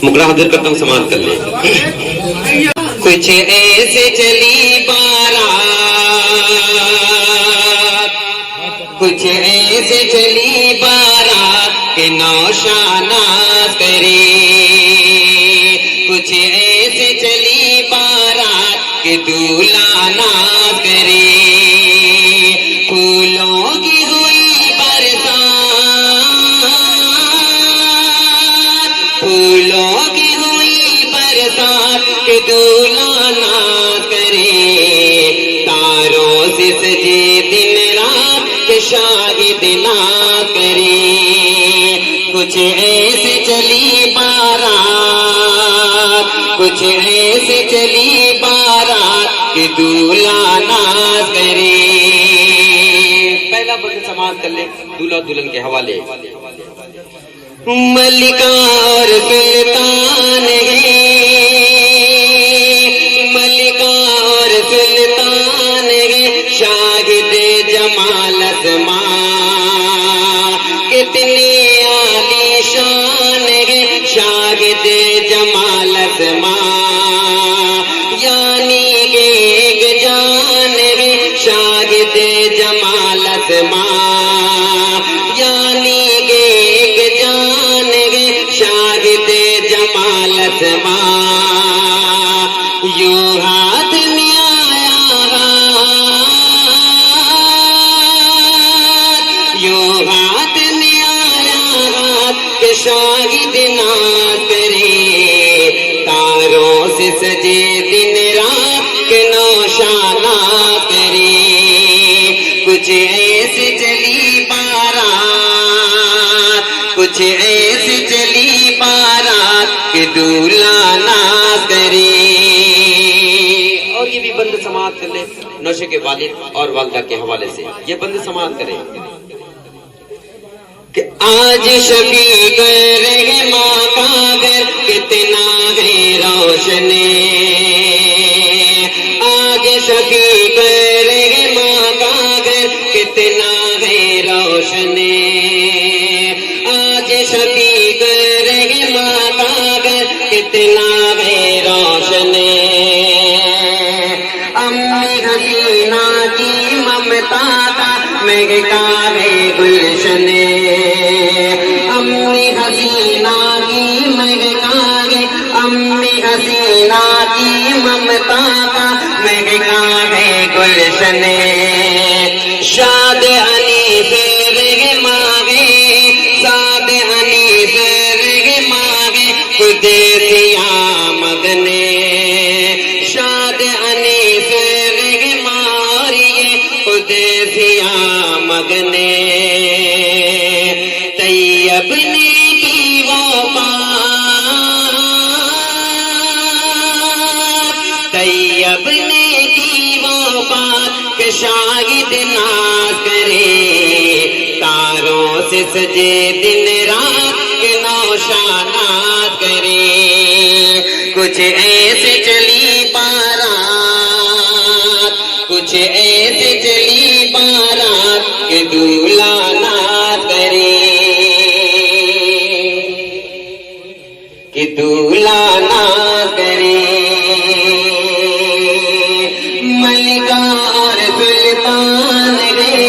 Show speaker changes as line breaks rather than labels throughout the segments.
مقرا حاضر کرتا ہوں، سماعت کر لے۔ کچھ ایسے چلی بارات، کچھ ایسے چلی بارات کہ نوشاناز کرے، کچھ ایسے چلی بارات کہ دولہا ناز کرے، پھولوں کی ہوئی برسات، پھولوں کی ہوئی برسات کہ دولہا ناز کرے، تاروں سے سجے دن رات کہ شاہد ناز کرے، کچھ ایسے چلی بارات، کچھ ایسے چلی بارات کہ دولہا ناز کرے۔ پہلا بند سماعت کر لے، دولہا دلہن کے حوالے۔ ملکہ اور سلطان ہے، ملکہ اور سلطان ہے، شاہد جمال اسماء کتنی عالی شان ہے، شاہد جمال اسماء یعنی کہ ایک جان ہے، شاہد جمال اسماء یعنی کہ ایک جان ہے، شاہد جمال اسماء یوں ہاتھ میں آیا ہاتھ، یوں ہاتھ میں آیا ہاتھ کہ شاہد ناز کرے، تاروں سے سجے دن رات کہ نوشاناز کرے، کچھ ایسے چلی بارات، کچھ ایسے چلی بارات کہ دولہا ناز کرے۔ اور یہ بھی بند سماعت کر لے نوشے کے والد اور والدہ کے حوالے سے، یہ بند سماعت کرے کہ آج شفیق رحماں کا گھر کتنا ہے روشن، آج شفیق رحماں کا گھر کتنا ہے روشن، آج شفیق رحماں کا گھر کتنا ہے روشن، امی حسینہ کی ممتا کا مہکا ہے گلشن، امی حسینہ کی مہکا ہے، امی حسینہ کی ممتا کا مہکا ہے گلشن، شاد حنیف رحماں ہے، سعد حنیف رحماں ہے، پردیسی آمد نے، شاد حنیف رحماں یہ پردیسی آمد نے، طیب نے کی وہ بات، طیب نے کی وہ بات کہ شاہد ناز کرے، تاروں سے سجے دن رات کہ نوشاناز کرے، کچھ ایسے چلی بارات، کچھ ایسے چلی بارات کہ دولہا ناز کرے، کہ دولہا ناز کرے، ملکہ اور سلطان ہے،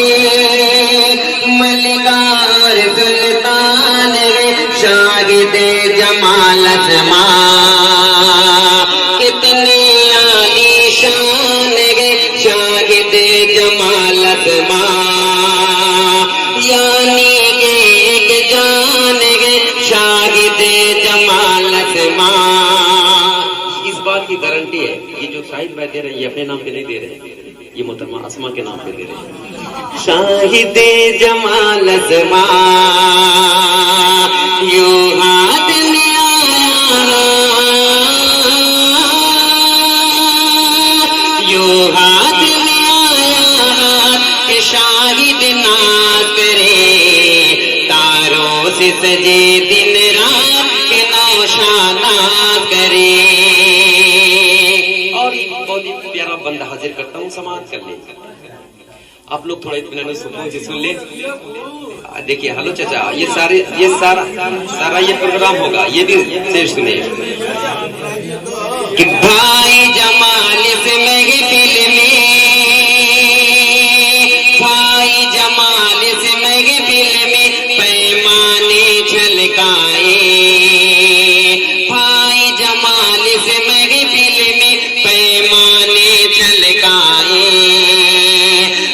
ملکہ اور سلطان ہے، شاہد جمال اسماء کتنی عالی شان ہے، شاہد جمال اسماء یعنی کہ ایک جان ہے، شاہد جمال اسماء۔ اس بات کی گارنٹی ہے، یہ جو شاہد بھائی دے رہے ہیں یہ اپنے نام پہ نہیں دے رہے، یہ محترمہ اسما کے نام پہ دے رہے ہیں، شاہد جمال اسماء یوں ہاتھ میں آیا، یوں ہاتھ میں آیا کہ شاہد ناز کرے، تاروں سے سجے دن رات کہ نوشاناز کرے۔ اور بہت پیارا بندہ حاضر کرتا ہوں، سماعت کر لیں۔ آپ لوگ تھوڑا اطمینان سکون سے سن لیں. دیکھیے ہلو چچا، یہ سارا یہ پروگرام ہوگا، یہ بھی شعر سنیں. کہ بھائی جمال سے محفل میں، بھائی جمال سے محفل میں پیمانے چھلکائے، بھائی جمال سے محفل میں پیمانے چھلکائے.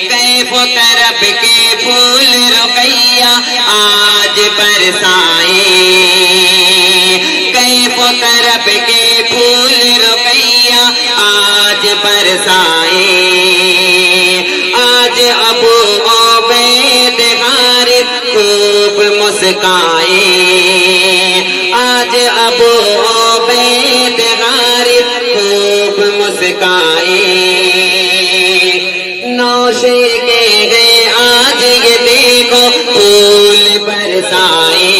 کیف و طرب کے پھول رقیہ آج برسائے، کیف و طرب کے پھول رقیہ آج برسائے. آج ابو عبید حارث خوب مسکائے، آج ابو عبید حارث خوب مسکائے. نوشے کے گئے آج یہ دیکھو پھول برسائے.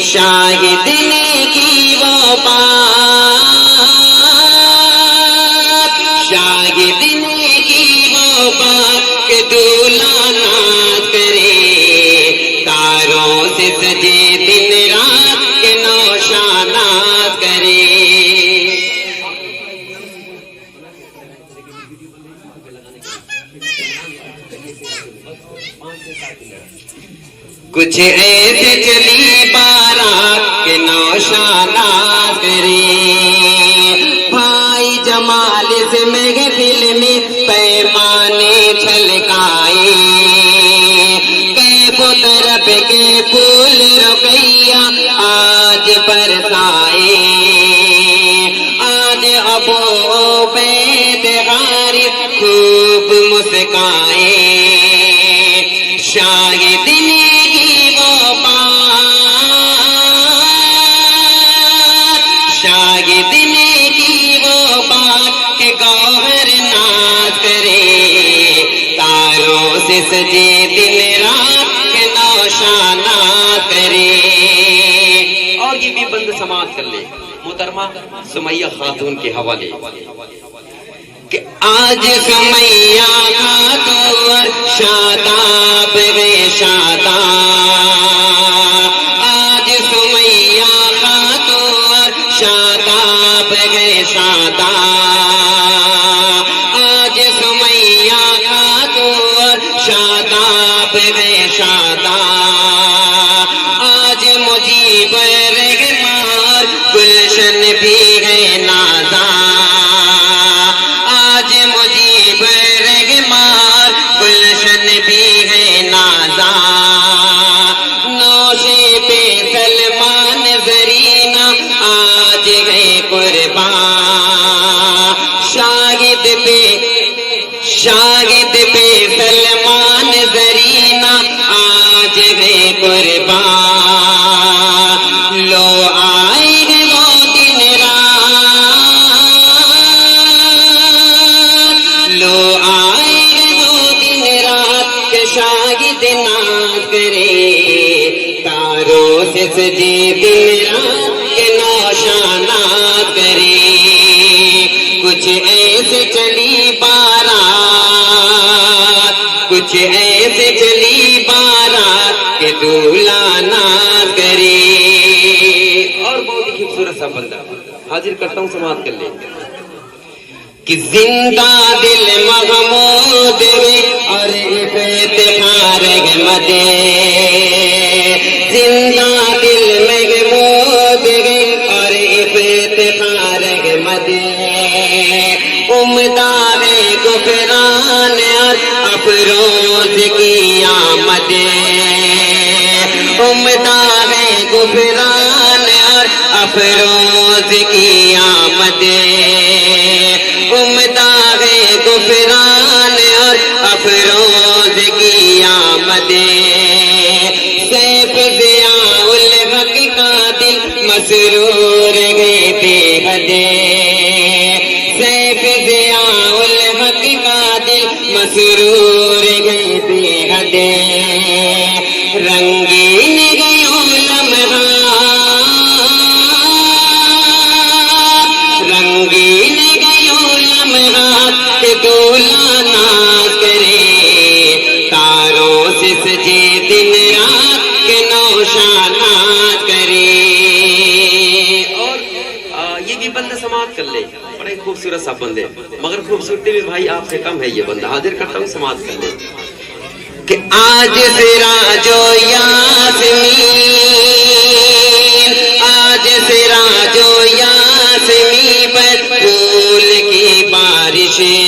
شاہد نے کی وہ بات، شاہد نے کی وہ بات کہ دولہا ناز کرے، تاروں سے سجے دن رات کے نوشا ناز کرے. کچھ ایسے چلی بارات کے نوشا ناز کرے. بھائی جمال سے محفل میں پیمانے چھلکائے، کیف و طرب کے پھول رقیہ آج برسائے. آج ابو عبید حارث خوب مسکائے. شاہد نے کی وہ بات، شاہد نے کی وہ بات کہ گوہر ناز کرے، تاروں سے سجے دن رات کے نوشا ناز کرے. اور یہ بھی بند سماعت کر لے محترمہ سمیہ خاتون کے حوالے کہ آج سمیہ خاتون شاداب گئے شاداب، آج سمیہ خاتون شاداب گئے شاداب، آج سمیہ خاتون شاداب گئے شاداب. آج مجیب رحمان گلشن بھی ہے نازا، آج مجیب رحمان گلشن بھی ہے نازا. نوشے پہ سلمان زرینہ آج گئے قربان، شاہد پہ سلمان زرینہ آج گئے قربان. لو آئے گے وہ دن رات، لو آئے گے وہ دن رات کہ شاہد ناز کرے، تاروں سے سجے دن رات کے نوشا ناز کرے. کچھ ایسے چلی بارات، کچھ ایسے چلی بارات کہ دولہا ناز کرے. اور بہت ہی خوبصورت سا بندہ حاضر کرتا ہوں، سماعت کر لیں. کہ زندہ دل محمود اور افتخار احمد، زندہ دل محمود اور افتخار احمد. امداد غفران اور افروز کی آمد، امداد غفران اور افروز کی آمد، امداد غفران اور افروز کی آمد. سیف ضیاء الحق کا دل مسرور گئے بے حد، سیف ضیاء الحق کا دل مسرور گئے بے حد. رنگین گئے لمحات، رنگین گئے لمحات کہ دولہا ناز کرے، بھی بندہ سماعت کر لے. بڑے خوبصورت سا بندے مگر خوبصورتی بھی بھائی آپ سے کم ہے. یہ بندہ حاضر کرتا ہوں سماعت کر لے کہ آج سراج و یاسمین، آج سراج و یاسمین پر پھول کی بارشیں،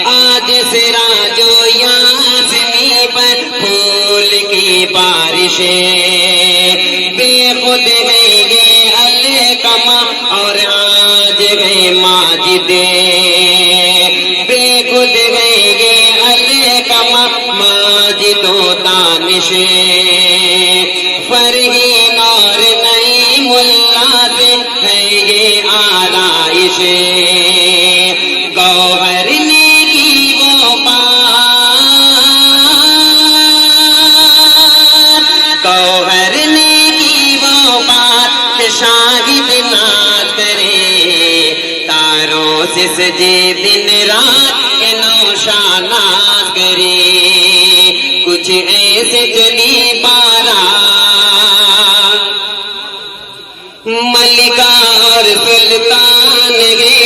آج سراج و یاسمین پر پھول کی بارشیں، بے خود گئے گے القمہ اور آج گئے ماجدیں، بے خود گئے گے القمہ ماجد و دانشیں، فرحین اور نئی ملا سے ہے یہ آرائشیں، گوہر نیکی وہ پار، گوہر نیکی وہ بات کہ شاہد ناز کرے، تاروں سے سجے دن رات کے نوشاناز کرے، کچھ ایسے چلی بارہ ملکہ اور سلطان گے،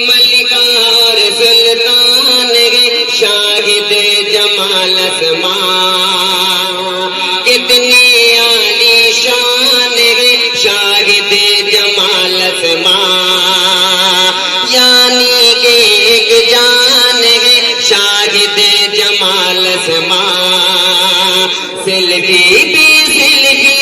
ملکہ اور سلطان گے، شاہد جمال اسماء، کتنی عالی شان گے، شاہد جمال اسماء، یعنی کہ ایک جان گے، شاہد جمال اسماء، سلفی بھی سلفی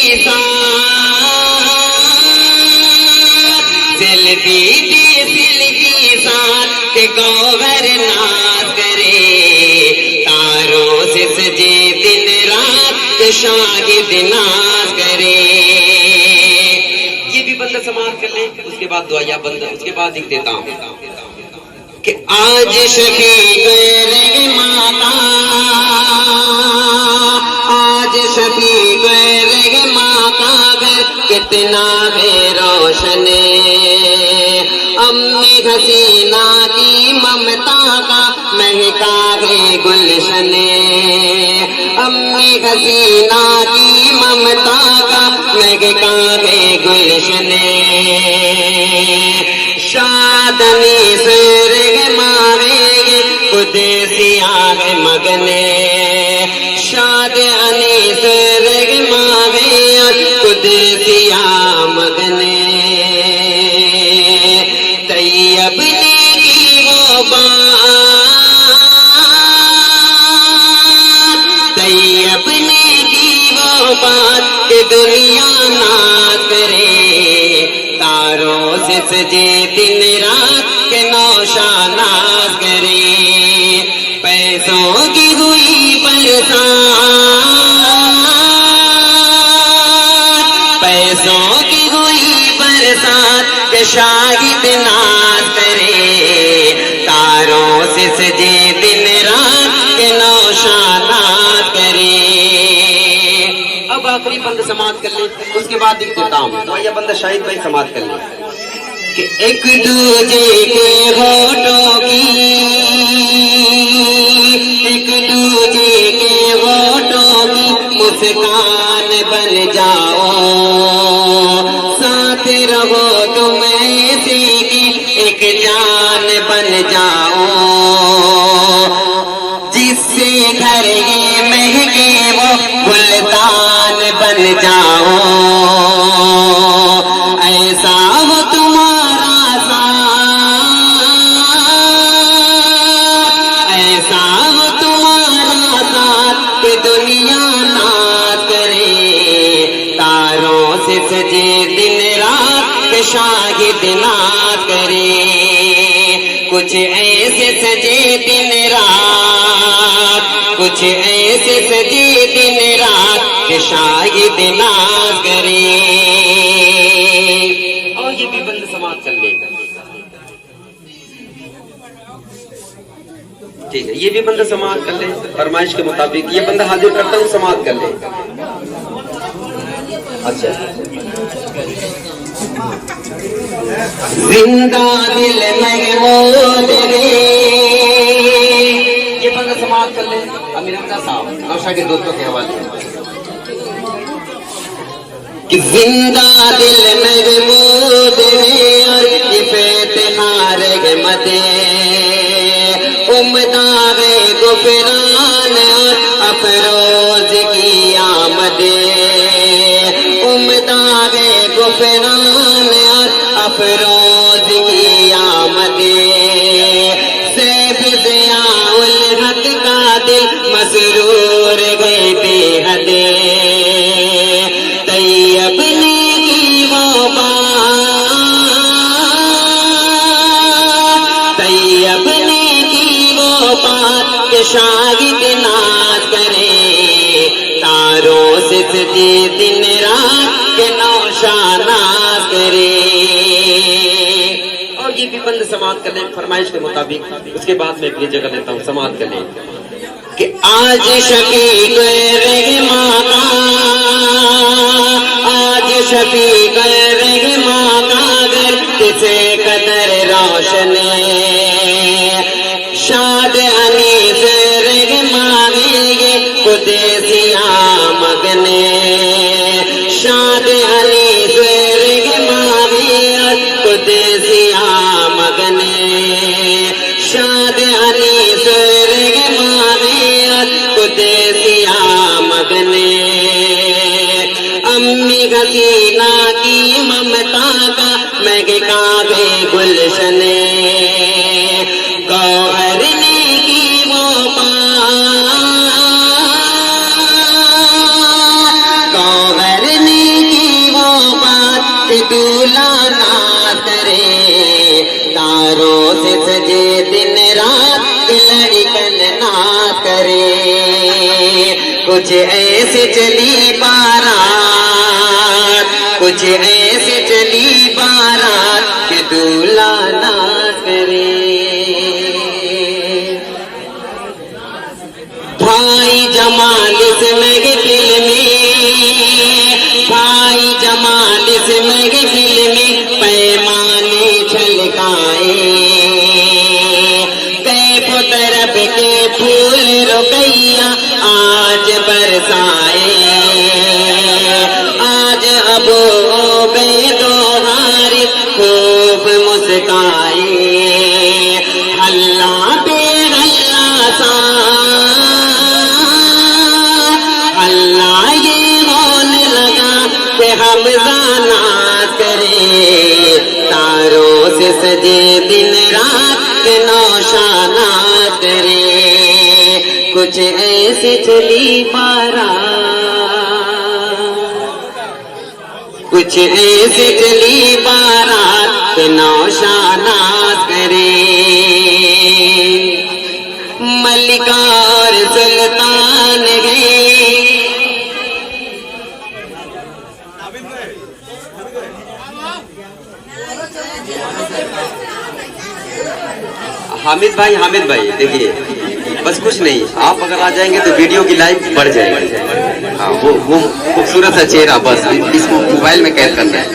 سلفی بھی سلفی ساتھ کہ گوہر ناز کرے، تاروں سے سجے دن رات کہ شاہد ناز کرے. یہ بھی بندہ سماعت کر لے. اس کے بعد دعا بندہ، اس کے بعد لکھ دیتا ہوں کہ آج شفیع رحمانا، آج شفیع رحمانا گھر کتنا ہے روشن، امی حسینہ کی ممتا کا مہکا ہے گلشن، امی حسینہ کی ممتا کا مہکا ہے گلشن، شادنی سرگ مارے خود سیاہ مگنے، شاد انی سرگ مارے خود سیاہ مگنے، طیب نیکی وہ بات، طیب نیکی وہ بات کہ دنیا ناز کرے، تاروں سے سجے دن رات کے نوشاناز کرے، پیسوں کی ہوئی برسات، پیسوں کی ہوئی برسات کہ شاہد ناز کرے، تاروں سے سجے دن رات کے نوشاناز کرے. اب آخری بند سماعت کر لے. اس کے بعد لکھ دیتا ہوں تو یہ بندہ شاہد بھائی سماعت کر لے کہ ایک دوجے کے ہونٹوں کی، ایک دوجے کے ہونٹوں کی مسکان بن جاؤ، ساتھ رہو تم ایسی کی ایک جان بن جاؤ، جس سے گھر یہ مہکے وہ گلدان بن جاؤ، ایسا ہو تمہارا ساتھ، ایسا ہو تمہارا ساتھ کہ دنیا ناز کرے، تاروں سے سجے دن رات کہ شاہد ناز کرے، کچھ ایسے سجے دن رات، کچھ ایسے سجے دن رات کہ شاہد ناز کرے. اور یہ بھی بند سماعت کر لے گا. ٹھیک ہے، یہ بھی بندہ سماعت کر لے فرمائش کے مطابق. یہ بندہ حاضر کرتا ہوں سماعت کر لے. اچھا زندہ دل محمود رے، یہ بندہ سماعت کر لے. امیر حمزہ صاحب نوشہ کے دوستوں کے حوالے زندہ دل محمود ہے اور افتخار احمد امداد غفران اور افروز کی آمد امداد غفران اور افروز کی آمد سیف ضیاء الحق کا دل مسرور گئے بے حد طیب نے کی وہ بات طیب نے کی وہ بات کہ شاہد ناز کرے تاروں سے سجے دن رات کے نوشاناز کرے. اور یہ بھی بند سماعت کر لیں فرمائش کے مطابق, اس کے بعد میں اپنی جگہ لیتا ہوں, سماعت کر لیں کہ آج شفیق رحماں کا آج شفیق رحماں کا گھر کسے قدر روشن شاد انیس رحماں یہ قدسیاں مگن شاد انیس رحماں قدسیاں مگن شاد انیس رحماں قدسیاں مگن امی حسینہ کی ممتا کا مہک کعبے گلشن گوہر نے کی وہ بات گوہر نے کی وہ بات کہ دولہا ناز کرے تاروں سے سجے دن رات لڑکن ناز کرے. کچھ ایسے چلی بارات کچھ ایسے چلی بارات کہ دولہا ناز کرے. بھائی جمال اس محفل میں بھائی جمال اس محفل میں پیمانے چھلکائے کیف طرب کے پھول رقیہ آج برسائے آج ابو عبید و حارث خوب مسکائے اللہ پہ اللہ سا اللہ یہ ہونے لگا کہ حمزہ ناز کرے تاروں سے سجے دن رات نوشاناز کرے. کچھ ایسے چلی بارات کچھ ایسے چلی بارات کہ نوشاناز کرے. ملکہ اور سلطان گئے حامد بھائی دیکھیے بس کچھ نہیں, آپ اگر آ جائیں گے تو ویڈیو کی لائف بڑھ جائے گی. ہاں وہ خوبصورت سا چہرہ بس اس کو موبائل میں قید کرنا ہے.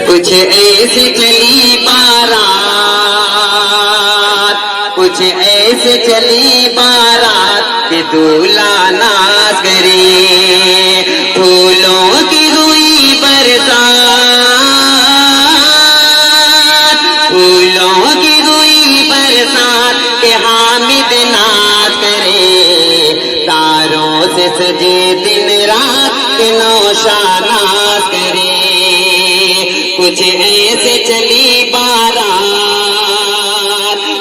کچھ ایسے چلی بارات کچھ ایسے چلی بارات کہ دولہا ناز کرے پھولوں کی ہوئی برسات پھولوں کی ہوئی برسات کہ حامد ناز کرے تاروں سے سجے دن رات کہ نوشاناز کرے. کچھ ایسے چلی بارات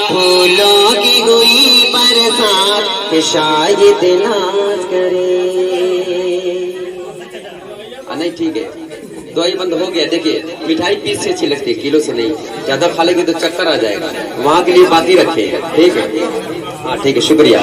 پھولوں کی ہوئی برسات کہ شاید ناز کرے. نہیں ٹھیک ہے, دوائی بند ہو گیا. دیکھیے مٹھائی پیس سے اچھی لگتی ہے, کلو سے نہیں. زیادہ کھا لیں گے تو چکر آ جائے گا, وہاں کے لیے بات ہی رکھیں. ٹھیک ہے, ہاں ٹھیک ہے, شکریہ.